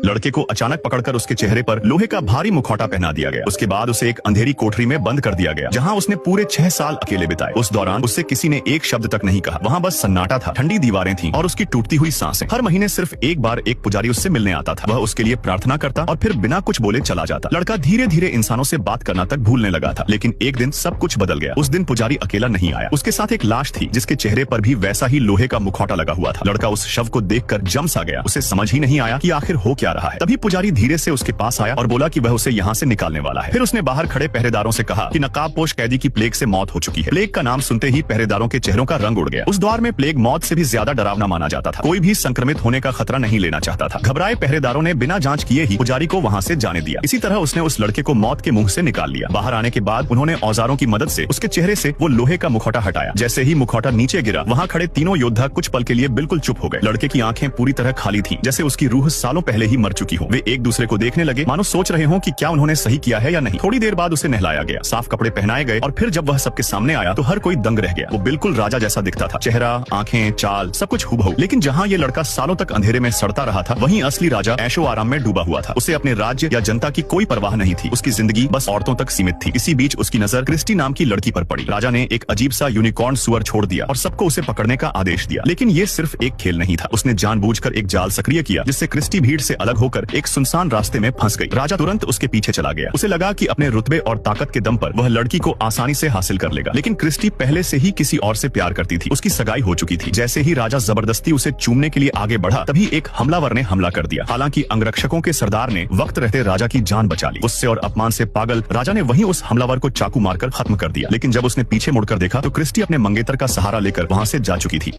लड़के को अचानक पकड़कर उसके चेहरे पर लोहे का भारी मुखौटा पहना दिया गया। उसके बाद उसे एक अंधेरी कोठरी में बंद कर दिया गया, जहां उसने पूरे 6 साल अकेले बिताए। उस दौरान उससे किसी ने एक शब्द तक नहीं कहा। वहां बस सन्नाटा था, ठंडी दीवारें थीं और उसकी टूटती हुई सांसें। हर महीने सिर्फ एक बार एक पुजारी उससे मिलने आता था। वह उसके लिए प्रार्थना करता और फिर बिना कुछ बोले चला जाता। लड़का धीरे धीरे इंसानों से बात करना तक भूलने लगा था। लेकिन एक दिन सब कुछ बदल गया। उस दिन पुजारी अकेला नहीं आया। उसके साथ एक लाश थी, जिसके चेहरे पर भी वैसा ही लोहे का मुखौटा लगा हुआ था। लड़का उस शव को देखकर जम सा गया। उसे समझ ही नहीं आया कि आखिर हो क्या रहा है। तभी पुजारी धीरे से उसके पास आया और बोला कि वह उसे यहाँ से निकालने वाला है। फिर उसने बाहर खड़े पहरेदारों से कहा कि नकाबपोश कैदी की प्लेग से मौत हो चुकी है। प्लेग का नाम सुनते ही पहरेदारों के चेहरों का रंग उड़ गया। उस दौर में प्लेग मौत से भी ज्यादा डरावना माना जाता था। कोई भी संक्रमित होने का खतरा नहीं लेना चाहता था। घबराए पहरेदारों ने बिना जांच किए ही पुजारी को वहाँ से जाने दिया। इसी तरह उसने उस लड़के को मौत के मुंह से निकाल लिया। बाहर आने के बाद उन्होंने औजारों की मदद से उसके चेहरे से वो लोहे का मुखौटा हटाया। जैसे ही मुखौटा नीचे गिरा, वहाँ खड़े तीनों योद्धा कुछ पल के लिए बिल्कुल चुप हो गए। लड़के की आंखें पूरी तरह खाली थी, जैसे उसकी रूह सालों पहले ही मर चुकी हो। वे एक दूसरे को देखने लगे, मानो सोच रहे हों कि क्या उन्होंने सही किया है या नहीं। थोड़ी देर बाद उसे नहलाया गया, साफ कपड़े पहनाए गए और फिर जब वह सबके सामने आया तो हर कोई दंग रह गया। वो बिल्कुल राजा जैसा दिखता था। चेहरा, आंखें, चाल सब कुछ हूबहू। लेकिन जहाँ ये लड़का सालों तक अंधेरे में सड़ता रहा था, वहीं असली राजा ऐशो आराम में डूबा हुआ था। उसे अपने राज्य या जनता की कोई परवाह नहीं थी। उसकी जिंदगी बस औरतों तक सीमित थी। इसी बीच उसकी नजर क्रिस्टी नाम की लड़की पर पड़ी। राजा ने एक अजीब सा यूनिकॉर्न सुअर छोड़ दिया और सबको उसे पकड़ने का आदेश दिया। लेकिन ये सिर्फ एक खेल नहीं था। उसने जानबूझकर एक जाल सक्रिय किया, जिससे क्रिस्टी भीड़ से अलग होकर एक सुनसान रास्ते में फंस गई। राजा तुरंत उसके पीछे चला गया। उसे लगा कि अपने रुतबे और ताकत के दम पर वह लड़की को आसानी से हासिल कर लेगा। लेकिन क्रिस्टी पहले से ही किसी और से प्यार करती थी। उसकी सगाई हो चुकी थी। जैसे ही राजा जबरदस्ती उसे चूमने के लिए आगे बढ़ा, तभी एक हमलावर ने हमला कर दिया। हालांकि अंगरक्षकों के सरदार ने वक्त रहते राजा की जान बचा ली। उससे और अपमान से पागल राजा ने वहीं उस हमलावर को चाकू मारकर खत्म कर दिया। लेकिन जब उसने पीछे मुड़कर देखा तो क्रिस्टी अपने मंगेतर का सहारा लेकर वहां से जा चुकी थी।